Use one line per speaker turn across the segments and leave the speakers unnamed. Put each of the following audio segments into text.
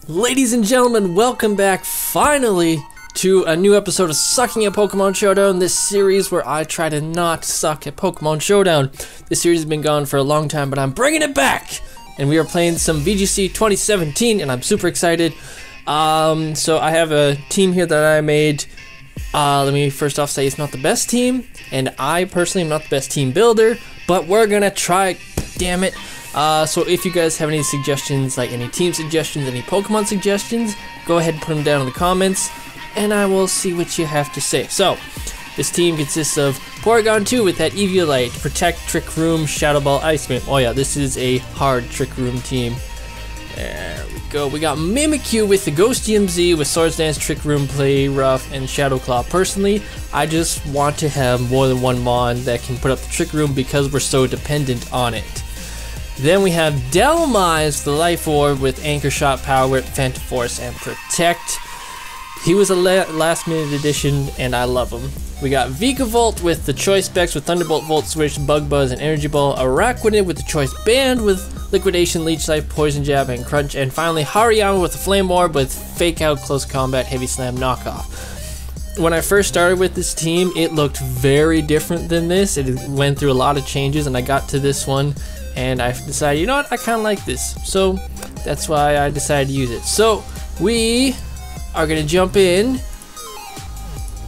Ladies and gentlemen, welcome back finally to a new episode of Sucking at Pokemon Showdown, this series where I try to not suck at Pokemon Showdown. This series has been gone for a long time, but I'm bringing it back! And we are playing some VGC 2017, and I'm super excited. So I have a team here that I made. Let me first off say it's not the best team, and I personally am not the best team builder, but we're gonna try, damn it. So if you guys have any suggestions, like any team suggestions, any Pokemon suggestions, go ahead and put them down in the comments, and I will see what you have to say. So, this team consists of Porygon 2 with that Eviolite, Protect, Trick Room, Shadow Ball, Ice Beam. Oh yeah, this is a hard Trick Room team. There we go. We got Mimikyu with the Ghost DMZ with Swords Dance, Trick Room, Play Rough, and Shadow Claw. Personally, I just want to have more than one Mon that can put up the Trick Room because we're so dependent on it. Then we have Delmise, the Life Orb with Anchor Shot, Power Whip, Phantom Force, and Protect. He was a last minute addition, and I love him. We got Vikavolt with the Choice Specs with Thunderbolt, Volt Switch, Bug Buzz, and Energy Ball. Araquanid with the Choice Band with Liquidation, Leech Life, Poison Jab, and Crunch. And finally, Hariyama with the Flame Orb with Fake Out, Close Combat, Heavy Slam, Knockoff. When I first started with this team, it looked very different than this. It went through a lot of changes, and I got to this one, and I decided, you know what, I kind of like this. So that's why I decided to use it. So we are going to jump in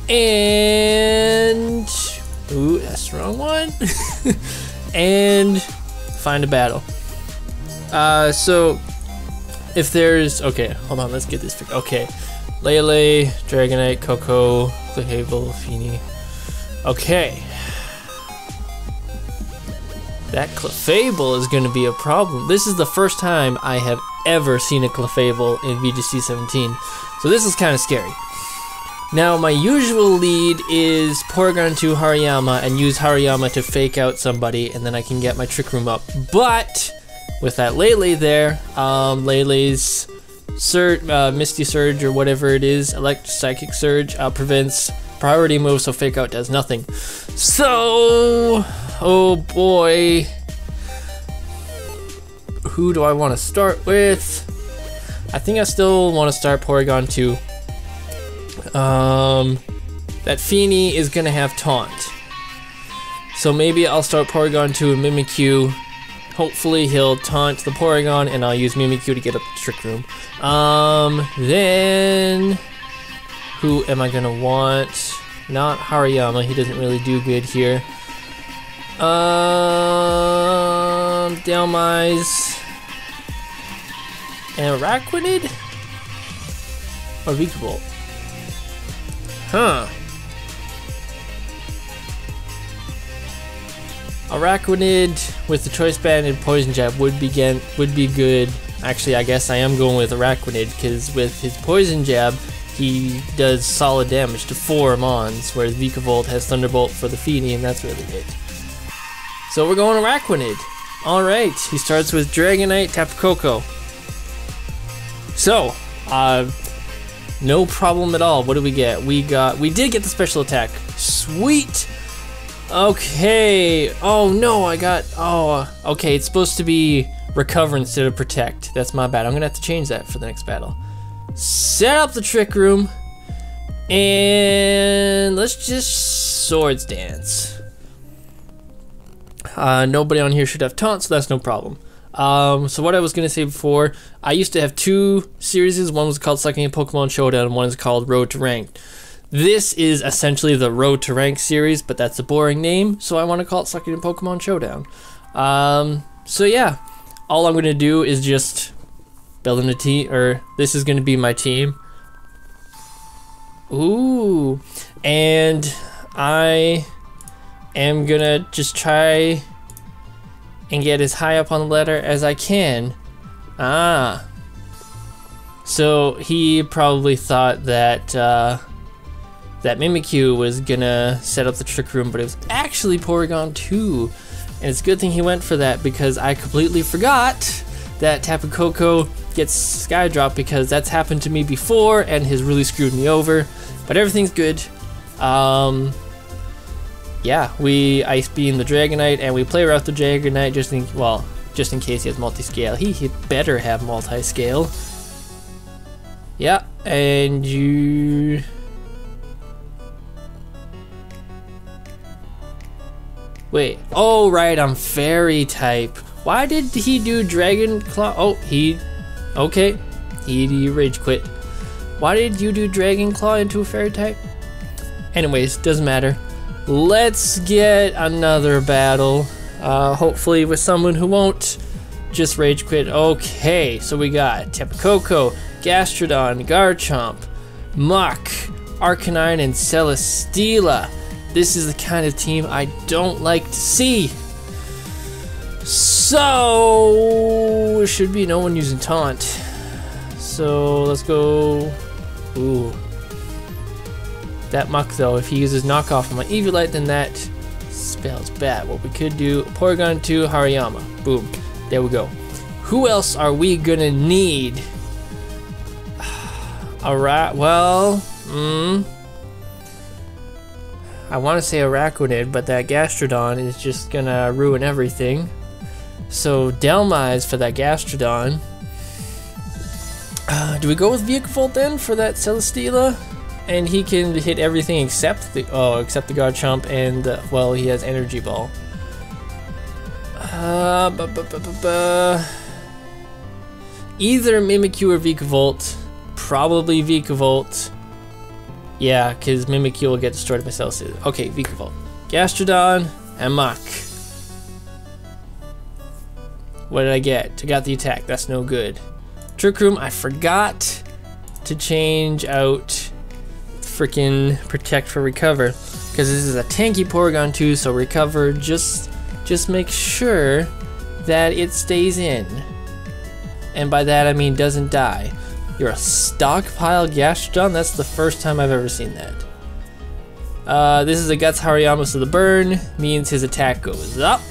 and, ooh, that's the wrong one, and find a battle. So if there's, okay, hold on, let's get this fixed. Okay, Lele, Dragonite, Coco, Clefable, Feeny. Okay. That Clefable is going to be a problem. This is the first time I have ever seen a Clefable in VGC 17, so this is kind of scary. Now, my usual lead is Porygon 2 Hariyama and use Hariyama to fake out somebody, and then I can get my Trick Room up. But with that Lele there, Lele's Misty Surge or whatever it is, Psychic Surge, prevents priority moves, so fake out does nothing. So, oh boy, who do I want to start with? I think I still want to start Porygon 2. That Feeny is gonna have Taunt, so maybe I'll start Porygon 2 and Mimikyu. Hopefully he'll taunt the Porygon, and I'll use Mimikyu to get up the Trick Room. Then who am I gonna want? Not Hariyama, he doesn't really do good here. Delmise and Araquanid or Vikavolt? Huh. Araquanid with the Choice Band and Poison Jab would be good. Actually, I guess I am going with Araquanid because with his Poison Jab, he does solid damage to 4 Mons, whereas Vikavolt has Thunderbolt for the Feeny, and that's really it. So we're going Araquanid. Alright, he starts with Dragonite, Tapu Koko. So, no problem at all. What do we get? We did get the special attack. Sweet! Okay. Oh no, okay, it's supposed to be Recover instead of Protect. That's my bad. I'm gonna have to change that for the next battle. Set up the Trick Room, and let's just Swords Dance. Nobody on here should have Taunt, so that's no problem. So what I was going to say before, I used to have 2 series. One was called Sucking at Pokemon Showdown, and one is called Road to Rank. This is essentially the Road to Rank series, but that's a boring name, so I want to call it Sucking at Pokemon Showdown. So yeah, all I'm going to do is just building a team, or this is going to be my team. Ooh, and I am going to just try and get as high up on the ladder as I can. So he probably thought that that Mimikyu was gonna set up the Trick Room, but it was actually Porygon 2. And it's a good thing he went for that, because I completely forgot that Tapu Koko gets Sky Drop, because that's happened to me before and has really screwed me over. But everything's good. Yeah, we Ice Beam the Dragonite, and we play Rough the Dragonite just in case he has multi-scale. He better have multi-scale. Yeah, and you... Wait, oh right, I'm fairy type. Why did he do Dragon Claw? Oh, he... Okay, he rage quit. Why did you do Dragon Claw into a fairy type? Anyways, doesn't matter. Let's get another battle. Hopefully with someone who won't just rage quit. Okay, so we got Tapu Koko, Gastrodon, Garchomp, Mach, Arcanine, and Celesteela. This is the kind of team I don't like to see. So, should be no one using Taunt. So, let's go. Ooh. That Mach though, if he uses knockoff on my Eviolite, then that spells bad. What we could do, Porygon 2, Hariyama. Boom. There we go. Who else are we gonna need? Alright, well, I want to say Araquanid, but that Gastrodon is just gonna ruin everything. So Delmise for that Gastrodon. Do we go with Vikavolt then for that Celesteela? And he can hit everything except the Garchomp and well, he has Energy Ball. Either Mimikyu or Vikavolt. Probably Vikavolt. Yeah, because Mimikyu will get destroyed by Celesteela. Okay, Vikavolt. Gastrodon and Mach. What did I get? I got the attack. That's no good. Trick Room, I forgot to change out freaking Protect for Recover, because this is a tanky Porygon 2, so Recover, just make sure that it stays in. And by that I mean doesn't die. You're a stockpile Gastrodon? That's the first time I've ever seen that. This is a Guts Hariyama, so the burn means his attack goes up,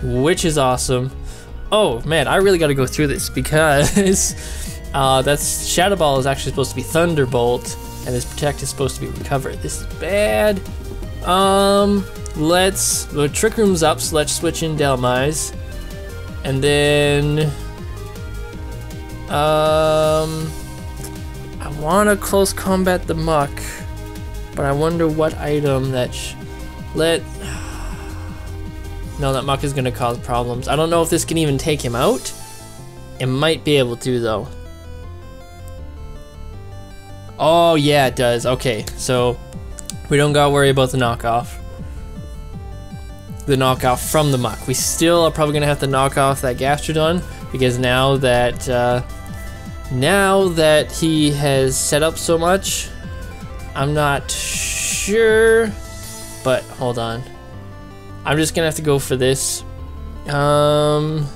which is awesome. Oh man, I really gotta go through this because that's Shadow Ball is actually supposed to be Thunderbolt, and this Protect is supposed to be Recover. This is bad. The Trick Room's up, so let's switch in Delmise. And then I wanna close combat the Mach, but I wonder what item that no, that Mach is gonna cause problems. I don't know if this can even take him out. It might be able to though. Oh yeah, it does. Okay, so we don't gotta worry about the knockoff. The knockoff from the Mach. We still are probably gonna have to knock off that Gastrodon, because now that he has set up so much, I'm not sure. But hold on. I'm just gonna have to go for this. And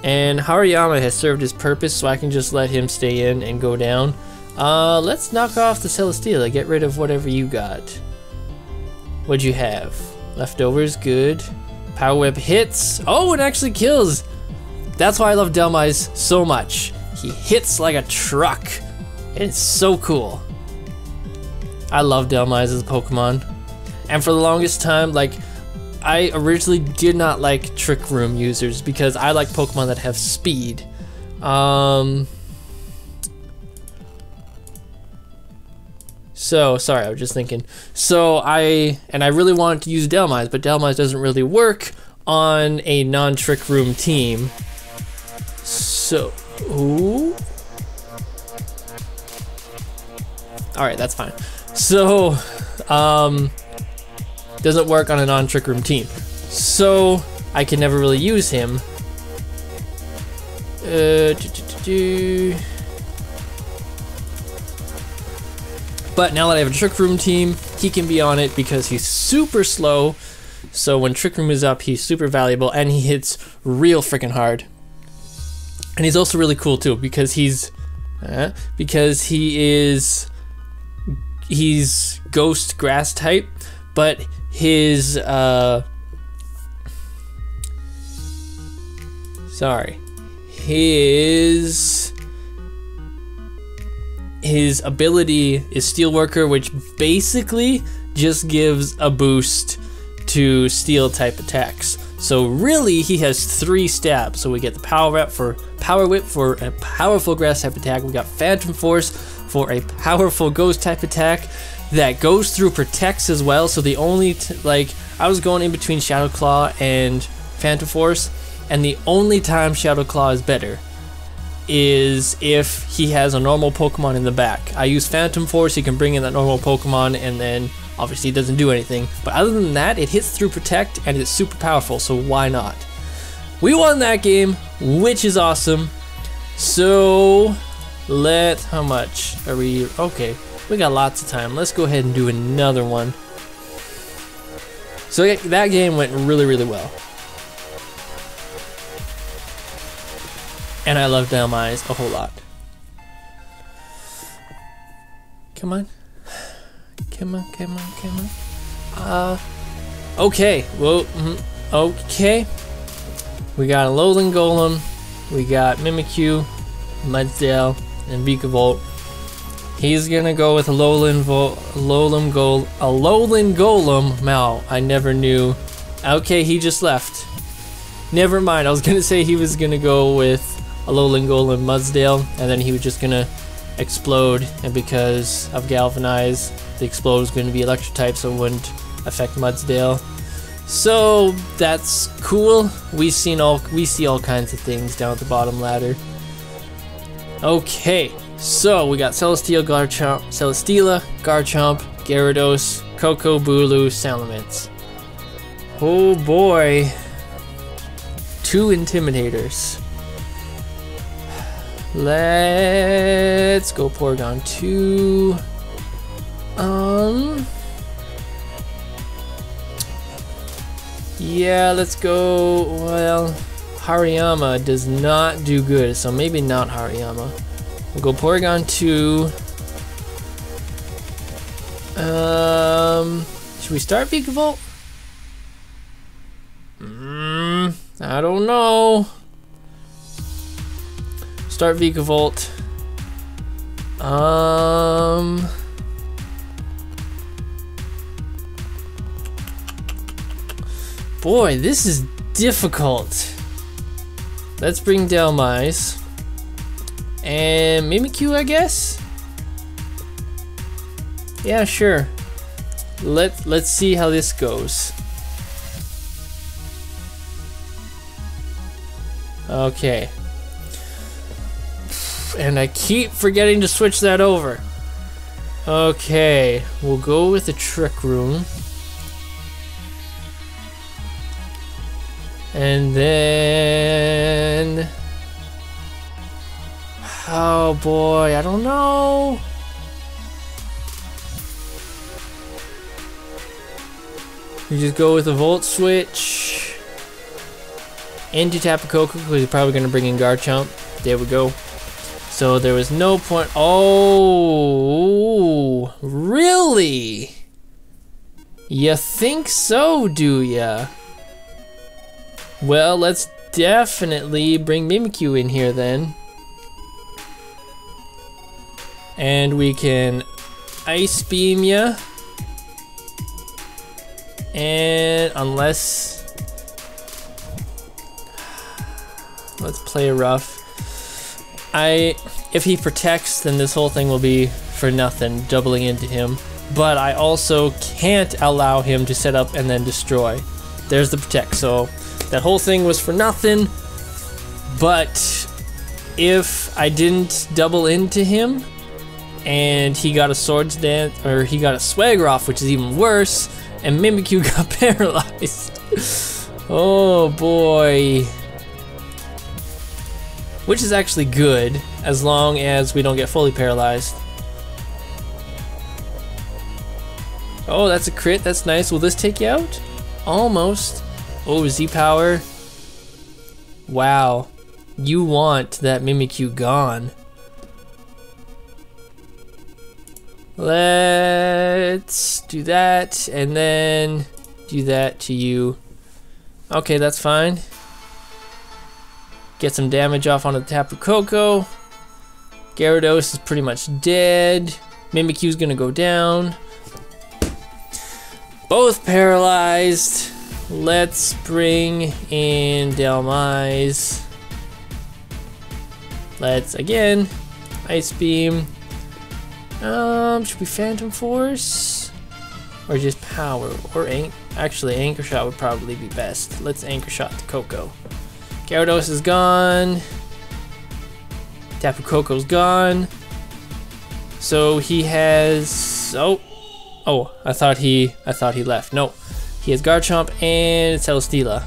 Hariyama has served his purpose, so I can just let him stay in and go down. Let's knock off the Celesteela. Get rid of whatever you got. What'd you have? Leftovers, good. Power Whip hits. Oh, it actually kills. That's why I love Delmise so much. He hits like a truck. It's so cool. I love Delmise as a Pokemon. And for the longest time, like, I originally did not like Trick Room users because I like Pokemon that have speed. So, sorry, I was just thinking. So, I really wanted to use Delmise, but Delmise doesn't really work on a non-Trick Room team. So, ooh. Alright, that's fine. So, doesn't work on a non-Trick Room team. So, I can never really use him. But now that I have a Trick Room team, he can be on it because he's super slow. So when Trick Room is up, he's super valuable and he hits real freaking hard. And he's also really cool too because he's Ghost Grass type, but his his ability is Steelworker, which basically just gives a boost to Steel type attacks. So really, he has 3 stabs. So we get the Power Whip for a powerful grass type attack. We got Phantom Force for a powerful ghost type attack that goes through protects as well. So the only I was going in between Shadow Claw and Phantom Force, and the only time Shadow Claw is better is if he has a normal Pokemon in the back. I use Phantom Force, he can bring in that normal Pokemon, and then obviously it doesn't do anything. But other than that, it hits through Protect, and it's super powerful, so why not? We won that game, which is awesome. So, how much are we? Okay, we got lots of time. Let's go ahead and do another one. So that game went really, really well. And I love Dalmise a whole lot. Come on. Come on, come on, come on. Okay, well, okay. We got a Alolan Golem, we got Mimikyu, Mudsdale, and Vikavolt. He's gonna go with Alolan Golem. Wow, I never knew. Okay, he just left. Never mind, I was gonna say he was gonna go with Alolan Golem Mudsdale, and then he was just gonna explode, and because of Galvanize, the explode was gonna be electric type, so it wouldn't affect Mudsdale. So that's cool. We see all kinds of things down at the bottom ladder. Okay, so we got Celesteela, Garchomp, Gyarados, Koko, Bulu, Salamence. Oh boy. 2 Intimidators. Let's go Porygon 2. Yeah, let's go. Well, Hariyama does not do good, so maybe not Hariyama. We'll go Porygon 2. Should we start Vikavolt? I don't know. Start Vikavolt. Boy, this is difficult. Let's bring Dalmise. And Mimikyu, I guess? Yeah, sure. Let's see how this goes. Okay. And I keep forgetting to switch that over. Okay, we'll go with the Trick Room. And then... oh boy, I don't know. You just go with a Volt Switch. And you tap a Koko because you're probably going to bring in Garchomp. There we go. So there was no point. Oh, really? You think so, do ya? Well, let's definitely bring Mimikyu in here then. And we can Ice Beam ya. And unless... let's play rough. If he protects, then this whole thing will be for nothing, doubling into him. But I also can't allow him to set up and then destroy. There's the protect, so that whole thing was for nothing. But if I didn't double into him, and he got a Swords Dance, or he got a Swagger off, which is even worse, and Mimikyu got paralyzed. Oh boy. Which is actually good, as long as we don't get fully paralyzed. Oh, that's a crit, that's nice. Will this take you out? Almost. Oh, Z-Power. Wow. You want that Mimikyu gone. Let's do that, and then do that to you. Okay, that's fine. Get some damage off on the Tapu Koko. Gyarados is pretty much dead. Mimikyu's gonna go down. Both paralyzed. let's bring in Delmise. Let's again Ice Beam. Should we Phantom Force? Or just Power? Or actually Anchor Shot would probably be best. Let's Anchor Shot to Coco. Gyarados is gone. Tapu Koko's gone. So he has I thought he left. No. He has Garchomp and Celesteela.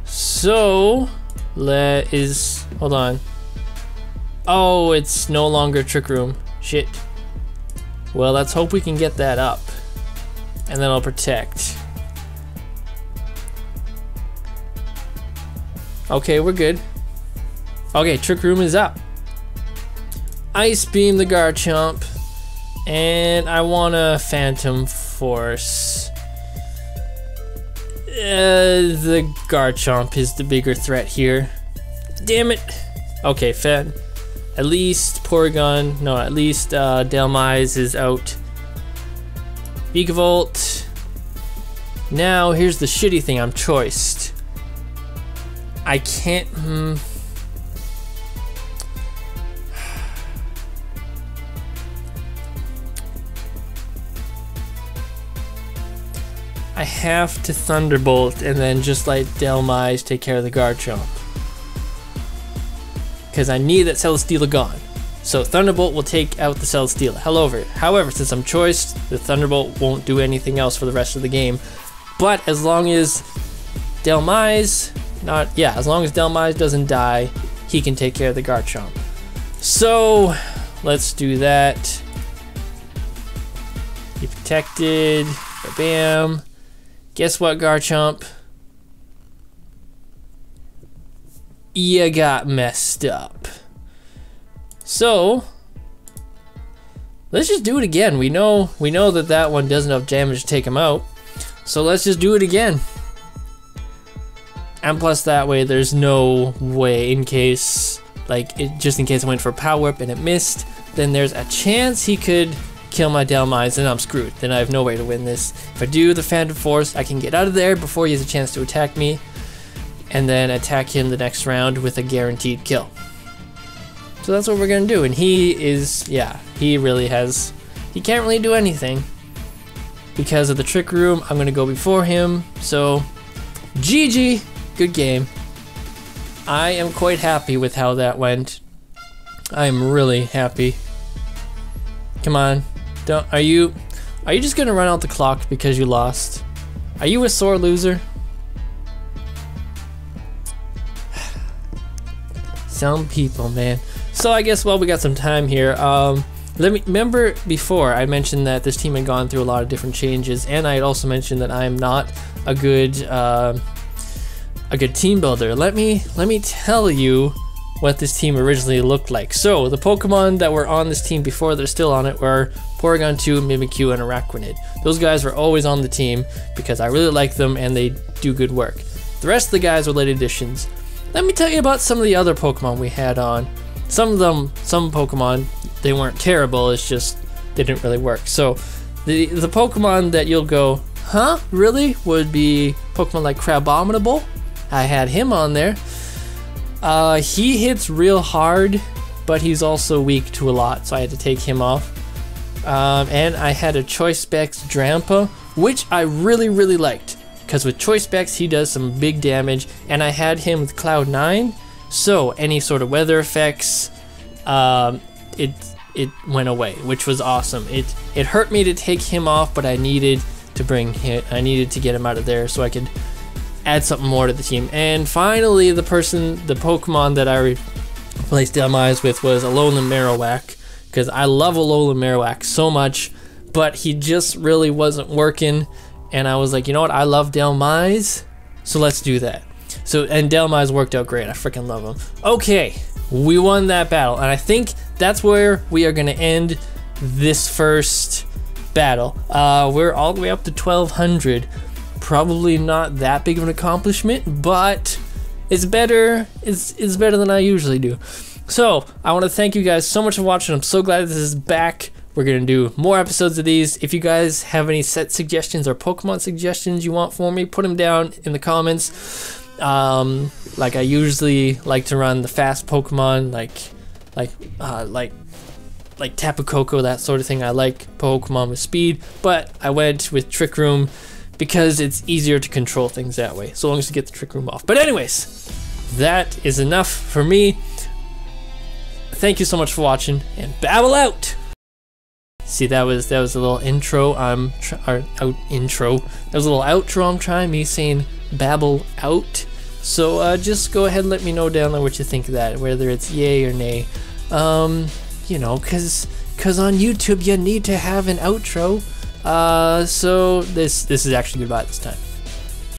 So hold on. Oh, it's no longer Trick Room. Shit. Well, let's hope we can get that up. And then I'll protect. Okay, we're good. Okay, Trick Room is up. Ice Beam the Garchomp. And I want a Phantom Force. The Garchomp is the bigger threat here. Damn it. Okay, at least Delmise is out. Vikavolt. Now, here's the shitty thing, I'm choiced. I can't, I have to Thunderbolt and then just let Delmise take care of the Garchomp. Because I need that Celesteela gone. So Thunderbolt will take out the Celesteela. However, since I'm choiced, the Thunderbolt won't do anything else for the rest of the game. But as long as Delmise doesn't die, he can take care of the Garchomp. So let's do that. You protected. Bam. Guess what, Garchomp? You got messed up. So let's just do it again. We know that one doesn't have damage to take him out. So let's just do it again. And plus that way there's no way just in case I went for a Power Whip and it missed, then there's a chance he could kill my Delmise and I'm screwed. Then I have no way to win this. If I do the Phantom Force, I can get out of there before he has a chance to attack me, and then attack him the next round with a guaranteed kill. So that's what we're gonna do, and he can't really do anything because of the Trick Room. I'm gonna go before him, so GG, good game. I am quite happy with how that went. I am really happy. Come on, are you just gonna run out the clock because you lost? Are you a sore loser? Some people, man. So I guess while we got some time here, remember before I mentioned that this team had gone through a lot of different changes, and I had also mentioned that I am not a good team builder. Let me tell you what this team originally looked like. So the Pokemon that were on this team before they're still on it were Porygon 2, Mimikyu, and Araquanid. Those guys were always on the team because I really like them and they do good work. The rest of the guys were late additions. Let me tell you about some of the other Pokemon we had on. Some Pokemon, they weren't terrible, it's just they didn't really work. So the Pokemon that you'll go, huh, really, would be Pokemon like Crabominable. I had him on there. He hits real hard, but he's also weak to a lot, so I had to take him off. And I had a Choice Specs Drampa, which I really liked, because with Choice Specs he does some big damage, and I had him with Cloud 9, so any sort of weather effects, it went away, which was awesome. It hurt me to take him off, but I needed to get him out of there so I could add something more to the team. And finally, the Pokemon that I replaced Delmise with was Alolan Marowak, because I love Alolan Marowak so much, but he just really wasn't working, and I was like, you know what, I love Delmise, so let's do that. And Delmise worked out great. I freaking love him. Okay, we won that battle, and I think that's where we are going to end this first battle. We're all the way up to 1200. Probably not that big of an accomplishment, but it's better. It's better than I usually do. So I want to thank you guys so much for watching. I'm so glad this is back We're gonna do more episodes of these. If you guys have any set suggestions or Pokemon suggestions you want for me, put them down in the comments. Like I usually like to run the fast Pokemon, like Tapu Koko, that sort of thing. I like Pokemon with speed, but I went with Trick Room because it's easier to control things that way, so long as you get the Trick Room off. But anyways, that is enough for me. Thank you so much for watching, and babble out. See, that was a little intro. Intro. That was a little outro. I'm trying me saying babble out. So just go ahead and let me know down there what you think of that, whether it's yay or nay. You know, cause on YouTube you need to have an outro. So this is actually goodbye this time.